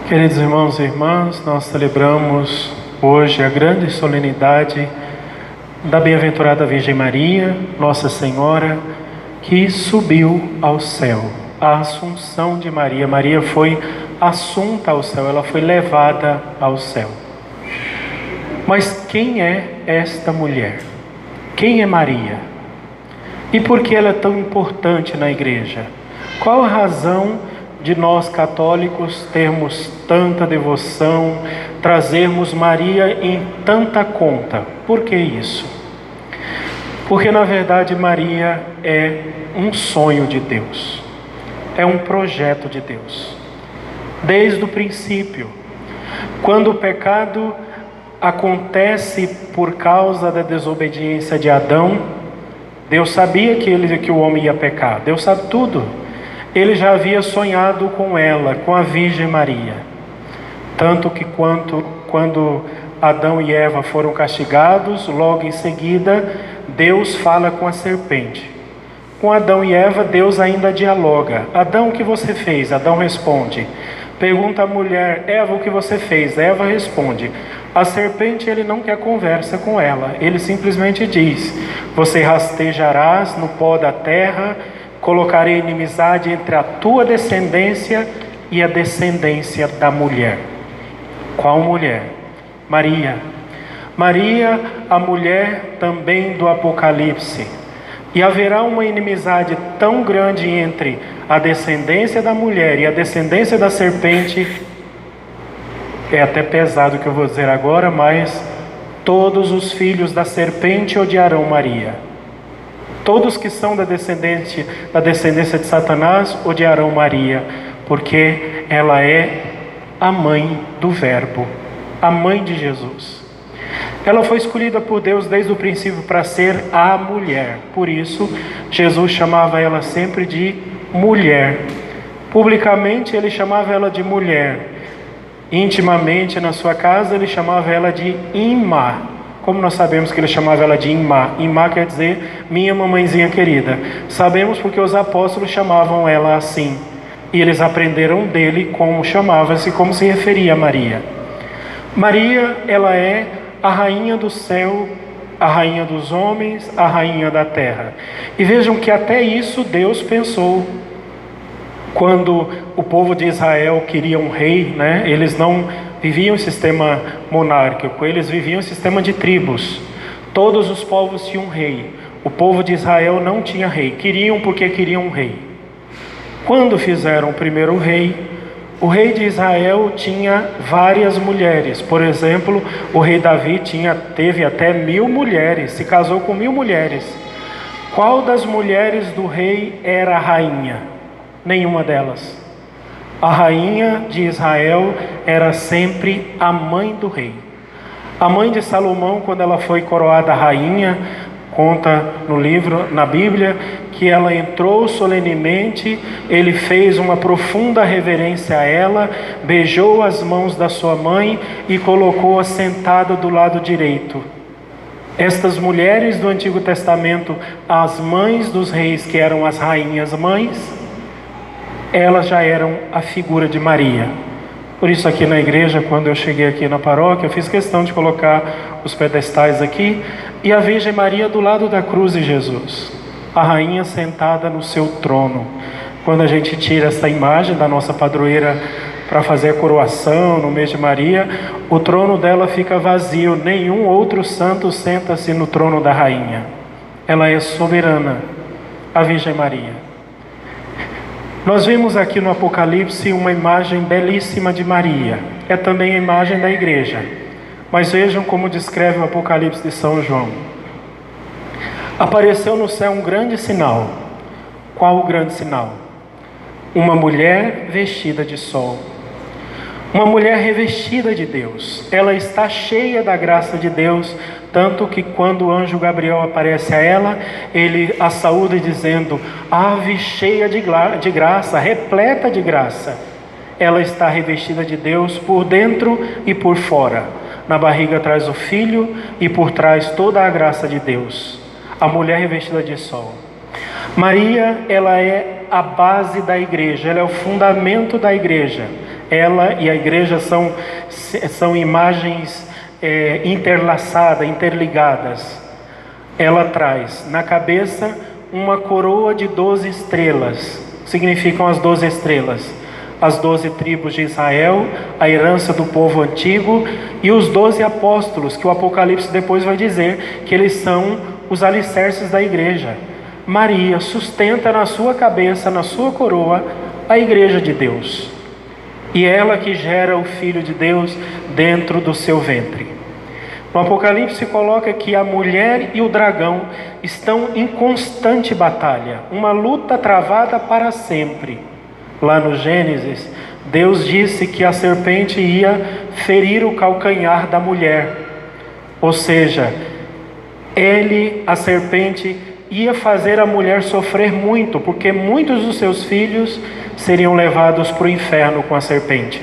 Queridos irmãos e irmãs, nós celebramos hoje a grande solenidade da bem-aventurada Virgem Maria, Nossa Senhora, que subiu ao céu, a Assunção de Maria. Maria foi assunta ao céu, ela foi levada ao céu. Mas quem é esta mulher? Quem é Maria? E por que ela é tão importante na igreja? Qual a razão de nós católicos termos tanta devoção, trazermos Maria em tanta conta? Por que isso? Porque na verdade Maria é um sonho de Deus, é um projeto de Deus. Desde o princípio, quando o pecado acontece por causa da desobediência de Adão, Deus sabia que o homem ia pecar, Deus sabe tudo. Ele já havia sonhado com ela, com a Virgem Maria. Tanto que quando Adão e Eva foram castigados, logo em seguida, Deus fala com a serpente. Com Adão e Eva, Deus ainda dialoga. Adão, o que você fez? Adão responde. Pergunta a mulher, Eva, o que você fez? Eva responde. A serpente, ele não quer conversa com ela. Ele simplesmente diz, você rastejarás no pó da terra, colocarei inimizade entre a tua descendência e a descendência da mulher. Qual mulher? Maria. Maria, a mulher também do Apocalipse. E haverá uma inimizade tão grande entre a descendência da mulher e a descendência da serpente. É até pesado o que eu vou dizer agora, mas todos os filhos da serpente odiarão Maria. Todos que são da descendência de Satanás odiarão Maria, porque ela é a mãe do Verbo, a mãe de Jesus. Ela foi escolhida por Deus desde o princípio para ser a mulher. Por isso, Jesus chamava ela sempre de mulher. Publicamente, ele chamava ela de mulher. Intimamente, na sua casa, ele chamava ela de Imá. Como nós sabemos que ele chamava ela de Imá? Imá quer dizer minha mamãezinha querida. Sabemos porque os apóstolos chamavam ela assim. E eles aprenderam dele como chamava-se, como se referia a Maria. Maria, ela é a rainha do céu, a rainha dos homens, a rainha da terra. E vejam que até isso Deus pensou. Quando o povo de Israel queria um rei, eles não viviam em sistema monárquico, eles viviam em sistema de tribos. Todos os povos tinham um rei. O povo de Israel não tinha rei. Queriam porque queriam um rei. Quando fizeram o primeiro rei, o rei de Israel tinha várias mulheres. Por exemplo, o rei Davi teve até 1000 mulheres, se casou com 1000 mulheres. Qual das mulheres do rei era a rainha? Nenhuma delas. A rainha de Israel era sempre a mãe do rei. A mãe de Salomão, quando ela foi coroada rainha, conta no livro, na Bíblia, que ela entrou solenemente, ele fez uma profunda reverência a ela, beijou as mãos da sua mãe e colocou-a sentada do lado direito. Estas mulheres do Antigo Testamento, as mães dos reis, que eram as rainhas mães, elas já eram a figura de Maria. Por isso aqui na igreja, quando eu cheguei aqui na paróquia, eu fiz questão de colocar os pedestais aqui, e a Virgem Maria do lado da cruz de Jesus, a rainha sentada no seu trono. Quando a gente tira essa imagem da nossa padroeira para fazer a coroação no mês de Maria, o trono dela fica vazio, nenhum outro santo senta-se no trono da rainha. Ela é soberana, a Virgem Maria. Nós vimos aqui no Apocalipse uma imagem belíssima de Maria. É também a imagem da igreja. Mas vejam como descreve o Apocalipse de São João. Apareceu no céu um grande sinal. Qual o grande sinal? Uma mulher vestida de sol. Uma mulher revestida de Deus. Ela está cheia da graça de Deus, tanto que quando o anjo Gabriel aparece a ela, ele a saúda dizendo, ave cheia de graça, repleta de graça. Ela está revestida de Deus por dentro e por fora. Na barriga traz o filho e por trás toda a graça de Deus. A mulher revestida de sol. Maria, ela é a base da igreja, ela é o fundamento da igreja. Ela e a igreja são imagens interlaçadas, interligadas. Ela traz na cabeça uma coroa de 12 estrelas, significam as 12 estrelas, as 12 tribos de Israel, a herança do povo antigo, e os 12 apóstolos, que o Apocalipse depois vai dizer que eles são os alicerces da igreja. Maria sustenta na sua cabeça, na sua coroa, a igreja de Deus, e ela que gera o Filho de Deus dentro do seu ventre. No Apocalipse coloca que a mulher e o dragão estão em constante batalha, uma luta travada para sempre. Lá no Gênesis, Deus disse que a serpente ia ferir o calcanhar da mulher, ou seja, a serpente ia fazer a mulher sofrer muito, porque muitos dos seus filhos seriam levados para o inferno com a serpente.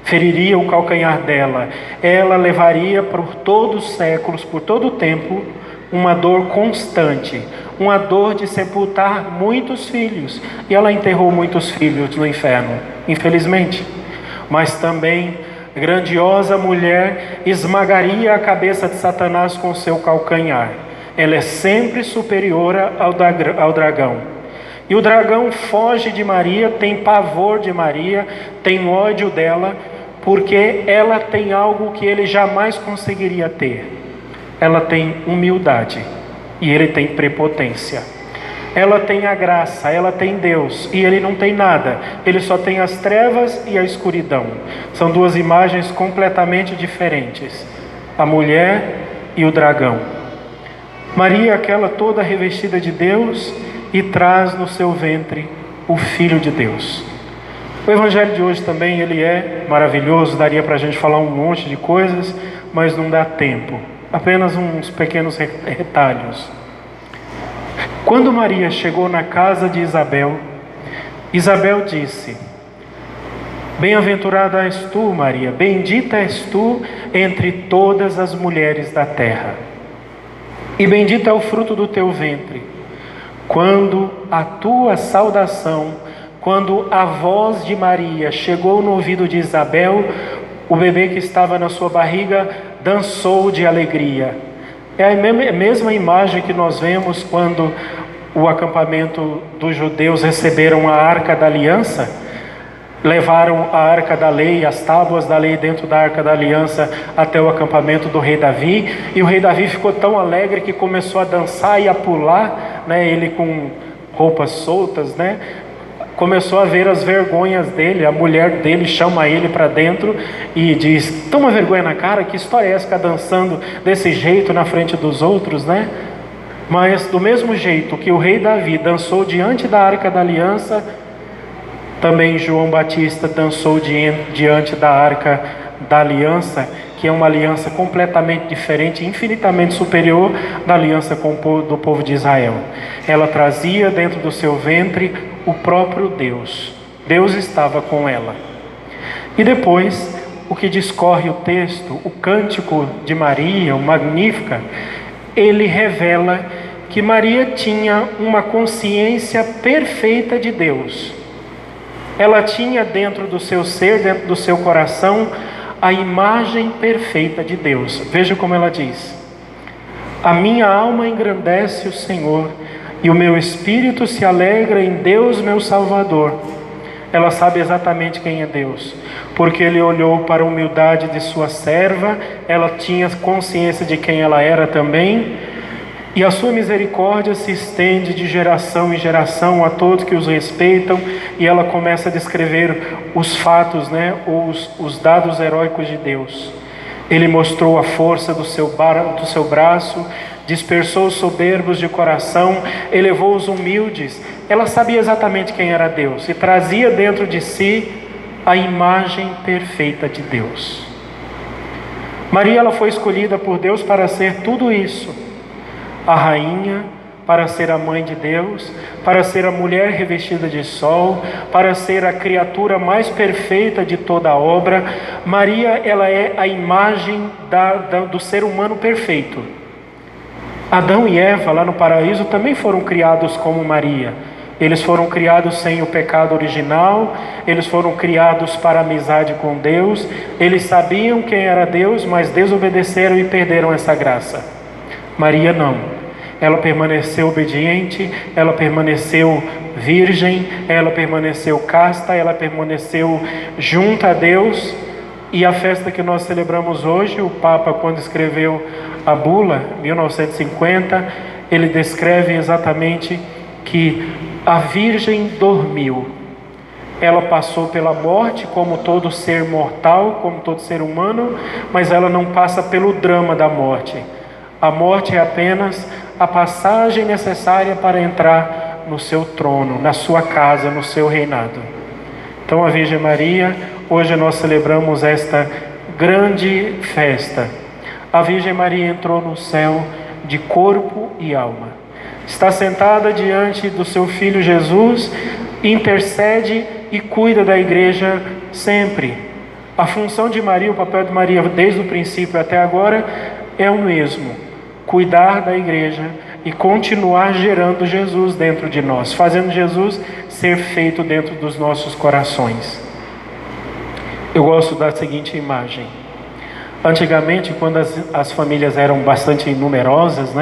Feriria o calcanhar dela. Ela levaria por todos os séculos, por todo o tempo, uma dor constante, uma dor de sepultar muitos filhos. E ela enterrou muitos filhos no inferno, infelizmente. Mas também, grandiosa mulher esmagaria a cabeça de Satanás com seu calcanhar. Ela é sempre superior ao dragão. E o dragão foge de Maria, tem pavor de Maria, tem ódio dela, porque ela tem algo que ele jamais conseguiria ter. Ela tem humildade e ele tem prepotência. Ela tem a graça, ela tem Deus e ele não tem nada. Ele só tem as trevas e a escuridão. São duas imagens completamente diferentes: a mulher e o dragão. Maria, aquela toda revestida de Deus, e traz no seu ventre o Filho de Deus. O Evangelho de hoje também, ele é maravilhoso, daria para a gente falar um monte de coisas, mas não dá tempo. Apenas uns pequenos retalhos. Quando Maria chegou na casa de Isabel, Isabel disse: Bem-aventurada és tu, Maria, bendita és tu entre todas as mulheres da terra, e bendito é o fruto do teu ventre. Quando a tua saudação, quando a voz de Maria chegou no ouvido de Isabel, o bebê que estava na sua barriga dançou de alegria. É a mesma imagem que nós vemos quando o acampamento dos judeus receberam a Arca da Aliança. Levaram a Arca da Lei, as tábuas da lei dentro da Arca da Aliança até o acampamento do rei Davi. E o rei Davi ficou tão alegre que começou a dançar e a pular, né? Ele com roupas soltas, né? Começou a ver as vergonhas dele. A mulher dele chama ele para dentro e diz: toma vergonha na cara, que história é essa, ficar dançando desse jeito na frente dos outros, né? Mas do mesmo jeito que o rei Davi dançou diante da Arca da Aliança, também João Batista dançou diante da Arca da Aliança, que é uma aliança completamente diferente, infinitamente superior da aliança do povo de Israel. Ela trazia dentro do seu ventre o próprio Deus. Deus estava com ela. E depois, o que discorre o texto, o cântico de Maria, o Magnífica, ele revela que Maria tinha uma consciência perfeita de Deus. Ela tinha dentro do seu ser, dentro do seu coração, a imagem perfeita de Deus. Veja como ela diz: a minha alma engrandece o Senhor, e o meu espírito se alegra em Deus meu Salvador. Ela sabe exatamente quem é Deus, porque ele olhou para a humildade de sua serva, ela tinha consciência de quem ela era também, e a sua misericórdia se estende de geração em geração a todos que os respeitam. E ela começa a descrever os fatos, né? Os dados heróicos de Deus. Ele mostrou a força do seu braço, dispersou os soberbos de coração, elevou os humildes. Ela sabia exatamente quem era Deus e trazia dentro de si a imagem perfeita de Deus. Maria, ela foi escolhida por Deus para ser tudo isso: a rainha, para ser a mãe de Deus, para ser a mulher revestida de sol, para ser a criatura mais perfeita de toda a obra. Maria, ela é a imagem do ser humano perfeito. Adão e Eva lá no paraíso também foram criados como Maria, Eles foram criados sem o pecado original, eles foram criados para amizade com Deus, eles sabiam quem era Deus, mas desobedeceram e perderam essa graça. Maria não. Ela permaneceu obediente, ela permaneceu virgem, ela permaneceu casta, ela permaneceu junto a Deus. E a festa que nós celebramos hoje, o Papa, quando escreveu a bula, 1950, ele descreve exatamente que a Virgem dormiu. Ela passou pela morte como todo ser mortal, como todo ser humano, mas ela não passa pelo drama da morte. A morte é apenas a passagem necessária para entrar no seu trono, na sua casa, no seu reinado. Então a Virgem Maria, hoje nós celebramos esta grande festa. A Virgem Maria entrou no céu de corpo e alma. Está sentada diante do seu Filho Jesus, intercede e cuida da igreja sempre. A função de Maria, o papel de Maria desde o princípio até agora é o mesmo: cuidar da igreja e continuar gerando Jesus dentro de nós, fazendo Jesus ser feito dentro dos nossos corações. Eu gosto da seguinte imagem. Antigamente, quando as famílias eram bastante numerosas,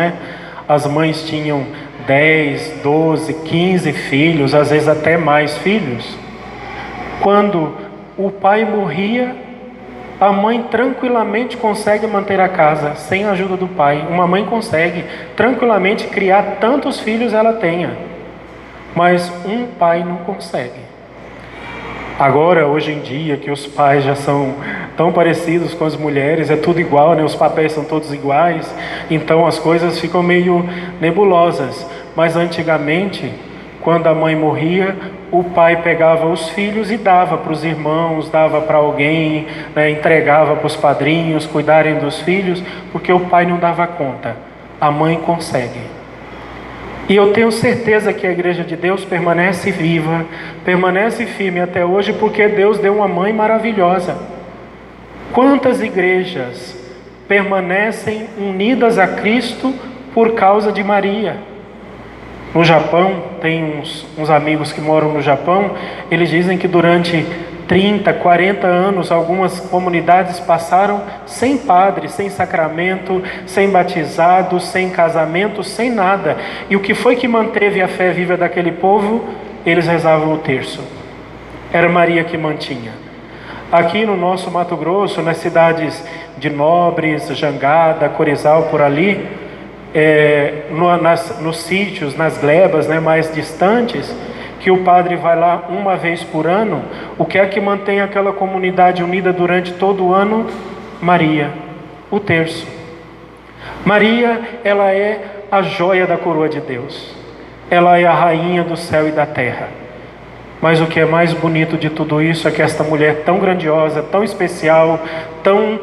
as mães tinham 10, 12, 15 filhos, às vezes até mais filhos. Quando o pai morria, a mãe tranquilamente consegue manter a casa, sem a ajuda do pai. Uma mãe consegue tranquilamente criar tantos filhos ela tenha, mas um pai não consegue. Agora, hoje em dia, que os pais já são tão parecidos com as mulheres, é tudo igual, os papéis são todos iguais, então as coisas ficam meio nebulosas. Mas antigamente, quando a mãe morria, o pai pegava os filhos e dava para os irmãos, dava para alguém, entregava para os padrinhos cuidarem dos filhos, porque o pai não dava conta, a mãe consegue. E eu tenho certeza que a Igreja de Deus permanece viva, permanece firme até hoje, porque Deus deu uma mãe maravilhosa. Quantas igrejas permanecem unidas a Cristo por causa de Maria? No Japão, tem uns amigos que moram no Japão, eles dizem que durante 30, 40 anos, algumas comunidades passaram sem padre, sem sacramento, sem batizado, sem casamento, sem nada. E o que foi que manteve a fé viva daquele povo? Eles rezavam o terço. Era Maria que mantinha. Aqui no nosso Mato Grosso, nas cidades de Nobres, Jangada, Corizal, por ali, nos sítios, nas glebas mais distantes, que o padre vai lá uma vez por ano, o que é que mantém aquela comunidade unida durante todo o ano? Maria, o terço. Maria, ela é a joia da coroa de Deus. Ela é a rainha do céu e da terra. Mas o que é mais bonito de tudo isso é que esta mulher tão grandiosa, tão especial, tão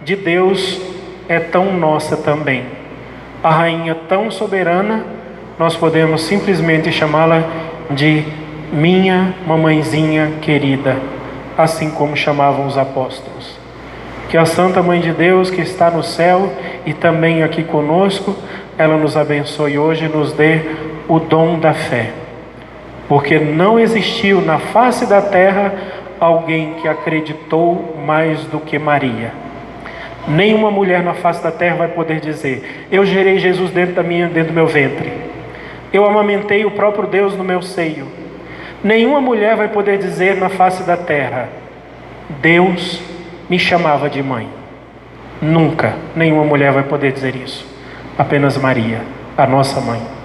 de Deus, é tão nossa também. A rainha tão soberana, nós podemos simplesmente chamá-la de minha mamãezinha querida, assim como chamavam os apóstolos. Que a Santa Mãe de Deus, que está no céu e também aqui conosco, ela nos abençoe hoje e nos dê o dom da fé. Porque não existiu na face da terra alguém que acreditou mais do que Maria. Nenhuma mulher na face da terra vai poder dizer: eu gerei Jesus dentro do meu ventre, eu amamentei o próprio Deus no meu seio. Nenhuma mulher vai poder dizer na face da terra: Deus me chamava de mãe. Nunca, nenhuma mulher vai poder dizer isso. Apenas Maria, a nossa mãe.